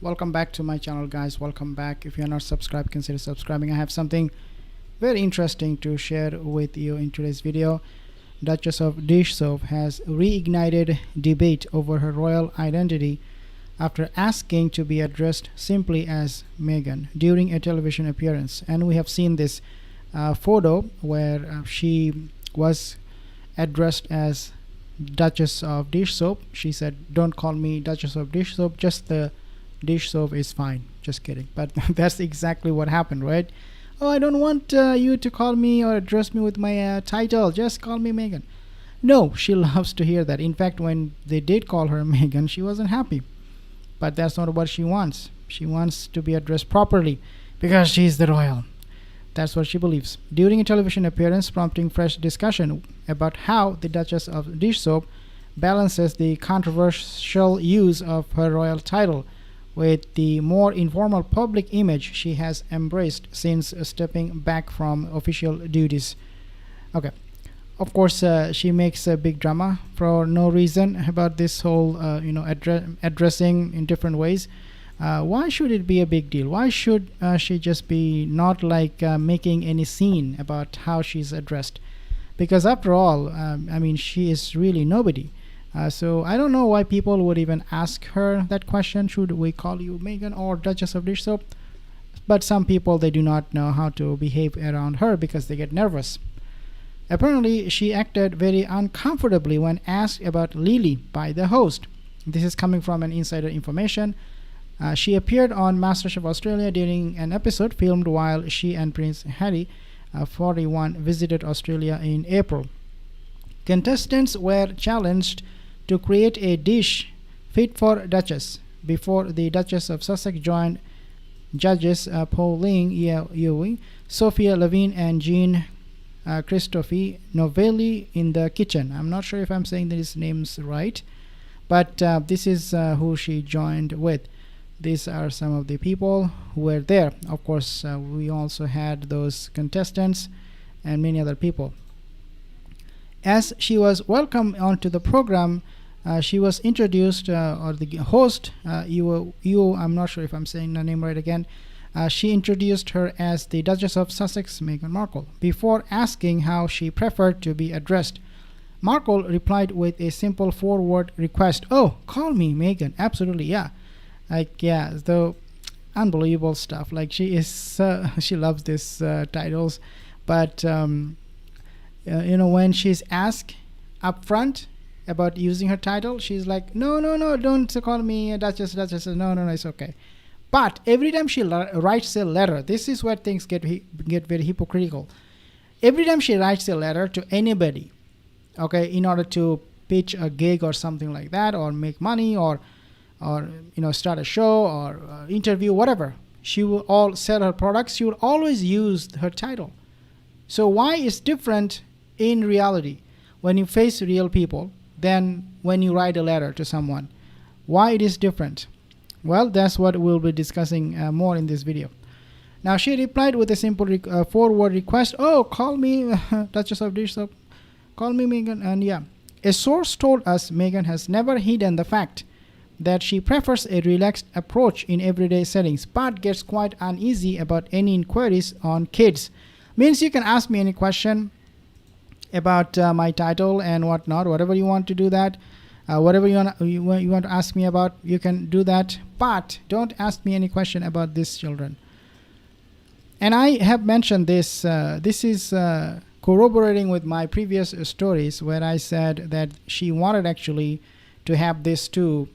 Welcome back to my channel, guys. Welcome back. If you are not subscribed, consider subscribing. I have something very interesting to share with you in today's video. Duchess of Dish Soap has reignited debate over her royal identity after asking to be addressed simply as Meghan during a television appearance. And we have seen this photo where she was addressed as Duchess of Dish Soap. She said, "Don't call me Duchess of Dish Soap, just the dish soap is fine." Just kidding. But that's exactly what happened, right? "Oh, I don't want you to call me or address me with my title. Just call me Meghan." No, she loves to hear that. In fact, when they did call her Meghan, she wasn't happy. But that's not what she wants. She wants to be addressed properly because she's the royal. That's what she believes. During a television appearance prompting fresh discussion about how the Duchess of Dish Soap balances the controversial use of her royal title with the more informal public image she has embraced since stepping back from official duties. Okay, of course, she makes a big drama for no reason about this whole, addressing in different ways. Why should it be a big deal? Why should she just be not making any scene about how she's addressed? Because after all, she is really nobody. So I don't know why people would even ask her that question. Should we call you Meghan or Duchess of Dish Soap? But some people, they do not know how to behave around her because they get nervous. Apparently, she acted very uncomfortably when asked about Lily by the host. This is coming from an insider information. She appeared on MasterChef Australia during an episode filmed while she and Prince Harry, 41, visited Australia in April. Contestants were challenged to create a dish fit for Duchess before the Duchess of Sussex joined judges Pauline Ewing, Sophia Levine, and Jean Christophe Novelli in the kitchen. I'm not sure if I'm saying these names right, but this is who she joined with. These are some of the people who were there. Of course, we also had those contestants and many other people. As she was welcomed onto the program, she was introduced, or the host, I'm not sure if I'm saying the name right again, she introduced her as the Duchess of Sussex, Meghan Markle, before asking how she preferred to be addressed. Markle replied with a simple four-word request. "Oh, call me Meghan." Absolutely, yeah. The unbelievable stuff. She is, she loves these titles, but when she's asked up front about using her title, she's like, no, don't call me Duchess. No, it's okay. But every time she writes a letter, this is where things get very hypocritical. Every time she writes a letter to anybody, okay, in order to pitch a gig or something like that, or make money, or start a show or interview, whatever, she will all sell her products. She will always use her title. So why is different in reality when you face real people than when you write a letter to someone? Why it is different? Well, that's what we'll be discussing more in this video. Now, she replied with a simple four-word request. "Oh, call me Duchess of Dish Soap. Call me Meghan." And yeah, a source told us Meghan has never hidden the fact that she prefers a relaxed approach in everyday settings, but gets quite uneasy about any inquiries on kids. Means you can ask me any question about my title and whatnot, whatever you want to do that. Whatever you want to ask me about, you can do that, but don't ask me any question about these children. And I have mentioned this. This is corroborating with my previous stories where I said that she wanted actually to have these two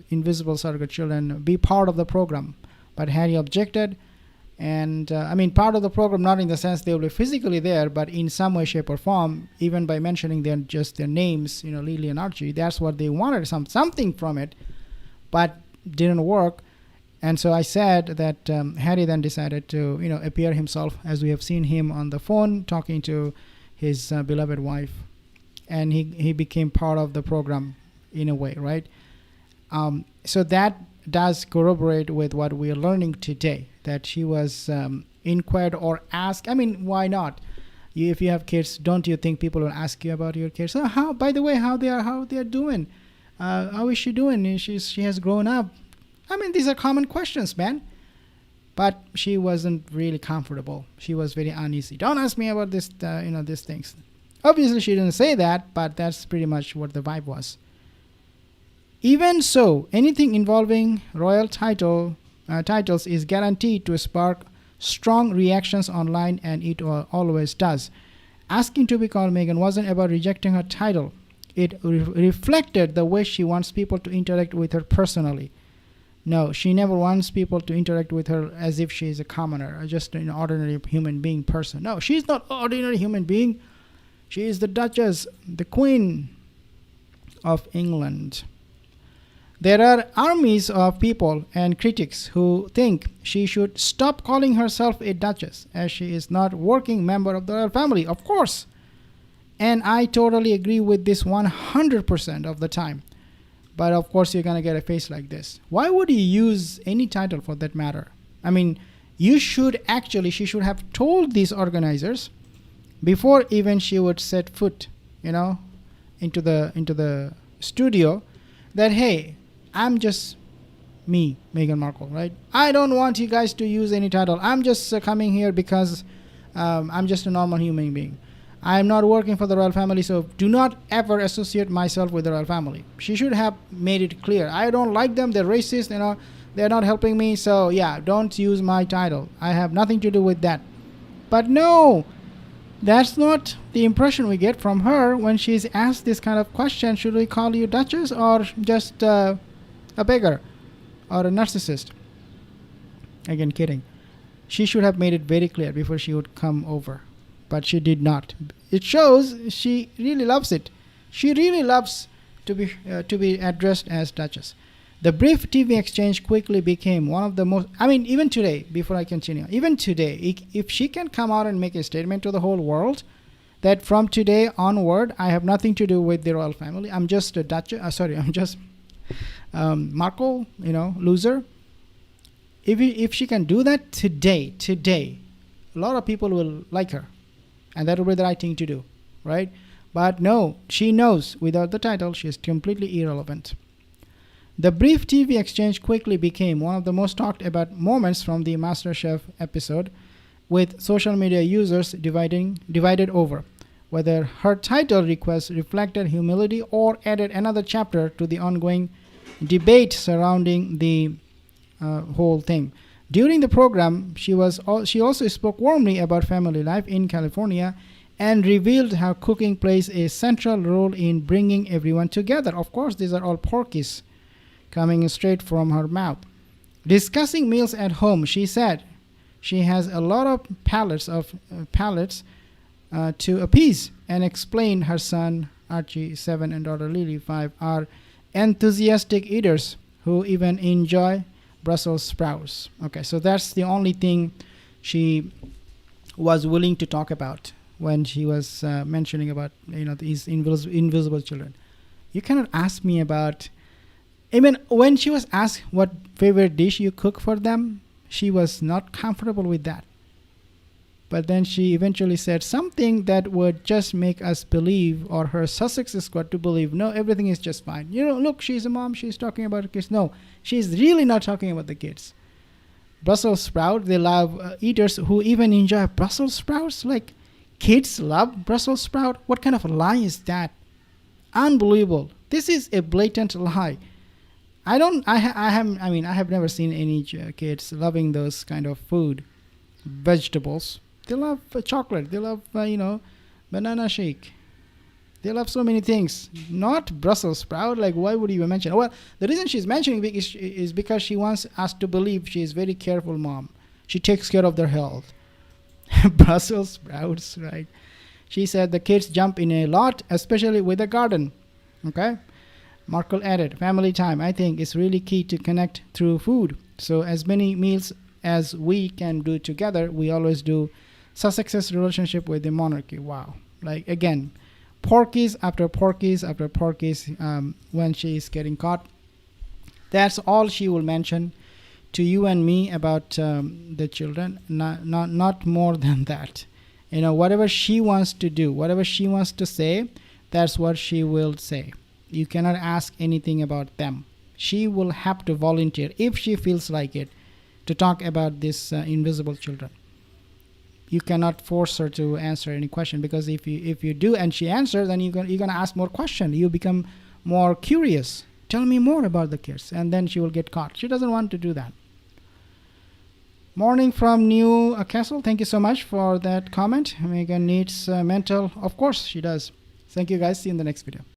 invisible surrogate children be part of the program, but Harry objected. And part of the program, not in the sense they will be physically there, but in some way, shape, or form, even by mentioning their names, Lily and Archie. That's what they wanted, something from it, but didn't work. And so I said that Harry then decided to, appear himself, as we have seen him on the phone talking to his beloved wife, and he became part of the program in a way, right? So that does corroborate with what we are learning today, that she was inquired or asked. Why not? If you have kids, don't you think people will ask you about your kids? "Oh, how? By the way, how they are doing? How is she doing? She has grown up. I mean, these are common questions, man. But she wasn't really comfortable. She was very uneasy. Don't ask me about this, these things. Obviously, she didn't say that, but that's pretty much what the vibe was. Even so, anything involving royal titles is guaranteed to spark strong reactions online, and it always does. Asking to be called Meghan wasn't about rejecting her title. It reflected the way she wants people to interact with her personally. No, she never wants people to interact with her as if she is a commoner or just an ordinary human being person. No, she's not an ordinary human being. She is the Duchess, the Queen of England. There are armies of people and critics who think she should stop calling herself a Duchess, as she is not a working member of the royal family, of course. And I totally agree with this 100% of the time. But of course, you're going to get a face like this. Why would you use any title for that matter? I mean, she should have told these organizers before even she would set foot, into the studio, that, hey, I'm just me, Meghan Markle, right? I don't want you guys to use any title. I'm just coming here because I'm just a normal human being. I'm not working for the royal family, so do not ever associate myself with the royal family. She should have made it clear. I don't like them. They're racist. They're not helping me. So yeah, don't use my title. I have nothing to do with that. But no, that's not the impression we get from her when she's asked this kind of question. Should we call you Duchess or just a beggar or a narcissist? Again, kidding. She should have made it very clear before she would come over. But she did not. It shows she really loves it. She really loves to be addressed as Duchess. The brief TV exchange quickly became one of the most... I mean, even today, before I continue, even today, if she can come out and make a statement to the whole world that from today onward, I have nothing to do with the royal family. I'm just a Duchess. I'm just Markle, loser. If she can do that today, a lot of people will like her. And that will be the right thing to do, right? But no, she knows without the title, she is completely irrelevant. The brief TV exchange quickly became one of the most talked about moments from the MasterChef episode, with social media users divided over whether her title request reflected humility or added another chapter to the ongoing debate surrounding the whole thing. During the program, she also spoke warmly about family life in California and revealed how cooking plays a central role in bringing everyone together. Of course, these are all porkies coming straight from her mouth. Discussing meals at home, she said she has a lot of palates to appease, and explained her son Archie, 7, and daughter Lily, 5, are enthusiastic eaters who even enjoy Brussels sprouts. Okay, so that's the only thing she was willing to talk about when she was mentioning about these invisible children. You cannot ask me about... I mean, when she was asked what favorite dish you cook for them, she was not comfortable with that. But then she eventually said something that would just make us believe, or her Sussex squad to believe, no, everything is just fine. Look, she's a mom, she's talking about her kids. No, she's really not talking about the kids. Brussels sprout, they love eaters who even enjoy Brussels sprouts. Like, kids love Brussels sprout? What kind of a lie is that? Unbelievable. This is a blatant lie. I have never seen any kids loving those kind of food, vegetables. They love chocolate. They love, banana shake. They love so many things. Not Brussels sprout. Like, why would you even mention? Well, the reason she's mentioning it is because she wants us to believe she is very careful mom. She takes care of their health. Brussels sprouts, right? She said the kids jump in a lot, especially with a garden. Okay? Markle added, family time, I think, is really key to connect through food. So as many meals as we can do together, we always do. Sussex's relationship with the monarchy. Wow. Like, again, porkies after porkies after porkies when she is getting caught. That's all she will mention to you and me about the children. Not more than that. Whatever she wants to do, whatever she wants to say, that's what she will say. You cannot ask anything about them. she will have to volunteer if she feels like it to talk about this invisible children. You cannot force her to answer any question, because if you do and she answers, then you're gonna ask more questions. You become more curious. Tell me more about the kids, and then she will get caught. She doesn't want to do that. Morning from Newcastle. Thank you so much for that comment. Meghan needs mental. Of course she does. Thank you guys. See you in the next video.